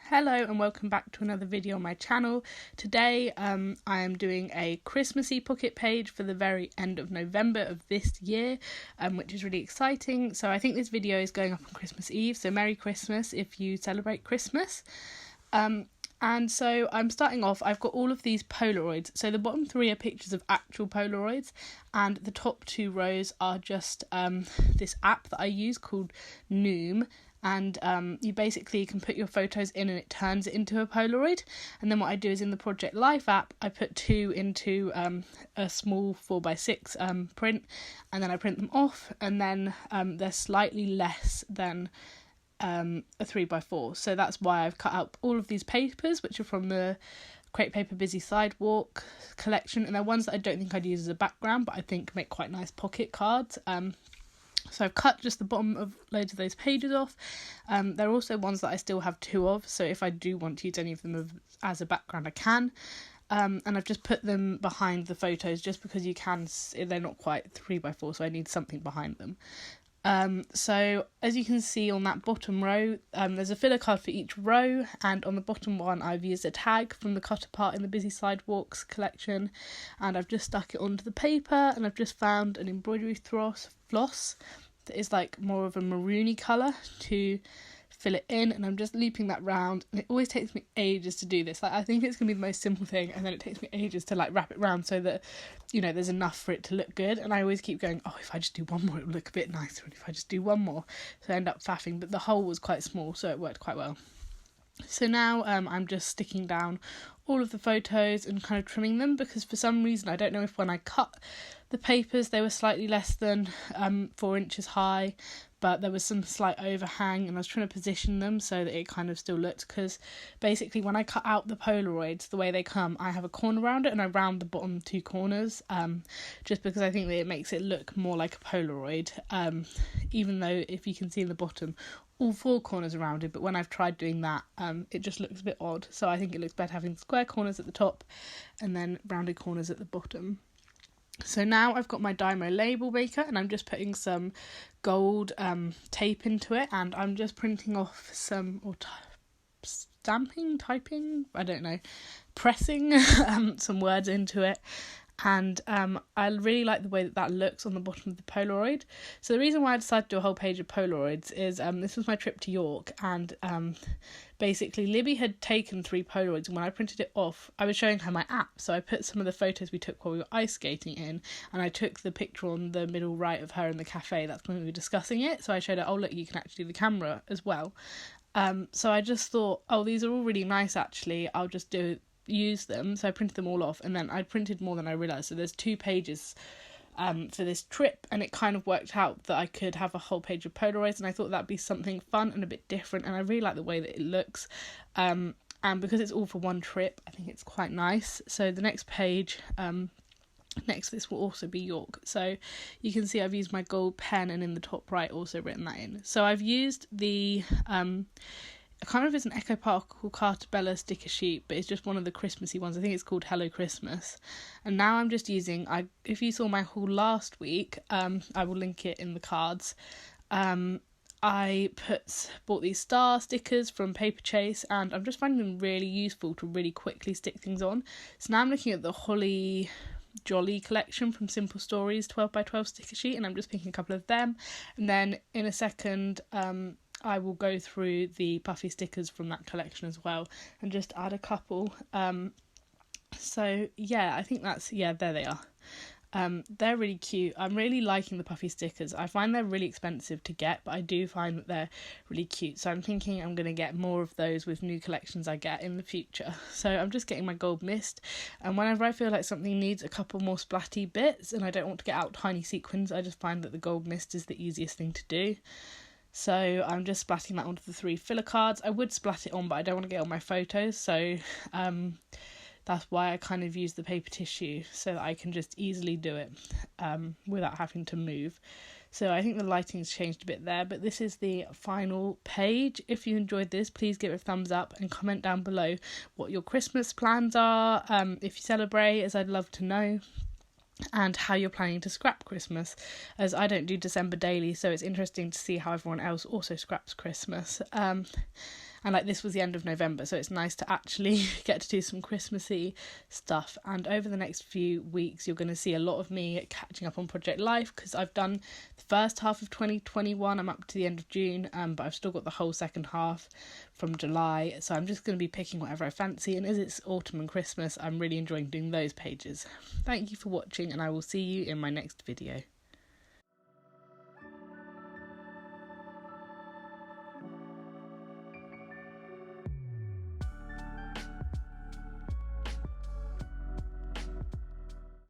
Hello and welcome back to another video on my channel. Today I am doing a Christmassy pocket page for the very end of November of this year, which is really exciting. So I think this video is going up on Christmas Eve, so Merry Christmas if you celebrate Christmas. And so I'm starting off, I've got all of these Polaroids. So the bottom three are pictures of actual Polaroids and the top two rows are just this app that I use called NOMO. And you basically can put your photos in and it turns it into a Polaroid. And then what I do is in the Project Life app, I put two into a small 4x6 print, and then I print them off, and then they're slightly less than a 3x4. So that's why I've cut out all of these papers, which are from the Create Paper Busy Sidewalk collection, and they're ones that I don't think I'd use as a background, but I think make quite nice pocket cards. So I've cut just the bottom of loads of those pages off. There are also ones that I still have two of, so if I do want to use any of them as a background, I can. And I've just put them behind the photos just because you can, they're not quite 3x4, so I need something behind them. So as you can see on that bottom row, there's a filler card for each row, and on the bottom one I've used a tag from the cut apart in the Busy Sidewalks collection, and I've just stuck it onto the paper, and I've just found an embroidery floss that is like more of a maroony colour to fill it in, and I'm just looping that round, and it always takes me ages to do this. Like, I think it's gonna be the most simple thing, and then it takes me ages to like wrap it round so that, you know, there's enough for it to look good. And I always keep going, oh, if I just do one more it'll look a bit nicer, and if I just do one more, so I end up faffing. But the hole was quite small, so it worked quite well. So now I'm just sticking down all of the photos and kind of trimming them, because for some reason, I don't know if when I cut the papers they were slightly less than 4 inches high, but there was some slight overhang, and I was trying to position them so that it kind of still looked, because basically when I cut out the Polaroids, the way they come, I have a corner around it and I round the bottom two corners, just because I think that it makes it look more like a Polaroid, even though if you can see in the bottom, all four corners are rounded, but when I've tried doing that, it just looks a bit odd. So I think it looks better having square corners at the top and then rounded corners at the bottom. So now I've got my Dymo label maker, and I'm just putting some gold tape into it, and I'm just printing off some, or typing, I don't know, pressing some words into it. And I really like the way that looks on the bottom of the Polaroid. So the reason why I decided to do a whole page of Polaroids is this was my trip to York, and basically Libby had taken 3 Polaroids, and when I printed it off, I was showing her my app, so I put some of the photos we took while we were ice skating in, and I took the picture on the middle right of her in the cafe. That's when we were discussing it, so I showed her, oh look, you can actually do the camera as well. So I just thought, oh, these are all really nice actually, I'll just use them. So I printed them all off, and then I printed more than I realised, so there's 2 pages for this trip, and it kind of worked out that I could have a whole page of Polaroids, and I thought that'd be something fun and a bit different, and I really like the way that it looks, and because it's all for one trip, I think it's quite nice. So the next page next to this will also be York, so you can see I've used my gold pen, and in the top right also written that in. So I've used the I can't remember if it's an Echo Particle Cartabella sticker sheet, but it's just one of the Christmassy ones. I think it's called Hello Christmas. And now I'm just using, if you saw my haul last week, I will link it in the cards. I bought these star stickers from Paper Chase, and I'm just finding them really useful to really quickly stick things on. So now I'm looking at the Holly Jolly collection from Simple Stories 12x12 sticker sheet, and I'm just picking a couple of them. And then in a second, I will go through the puffy stickers from that collection as well and just add a couple. So yeah, I think there they are. They're really cute. I'm really liking the puffy stickers. I find they're really expensive to get, but I do find that they're really cute. So I'm thinking I'm going to get more of those with new collections I get in the future. So I'm just getting my gold mist, and whenever I feel like something needs a couple more splatty bits and I don't want to get out tiny sequins, I just find that the gold mist is the easiest thing to do. So I'm just splatting that onto the 3 filler cards. I would splat it on, but I don't want to get on my photos, so that's why I kind of use the paper tissue, so that I can just easily do it without having to move. So I think the lighting's changed a bit there, but this is the final page. If you enjoyed this, please give it a thumbs up and comment down below what your Christmas plans are, if you celebrate, as I'd love to know, and how you're planning to scrap Christmas, as I don't do December daily, so it's interesting to see how everyone else also scraps Christmas. And like, this was the end of November, so it's nice to actually get to do some Christmassy stuff. And over the next few weeks you're going to see a lot of me catching up on Project Life, because I've done the first half of 2021, I'm up to the end of June, but I've still got the whole second half from July, so I'm just going to be picking whatever I fancy, and as it's autumn and Christmas, I'm really enjoying doing those pages. Thank you for watching, and I will see you in my next video.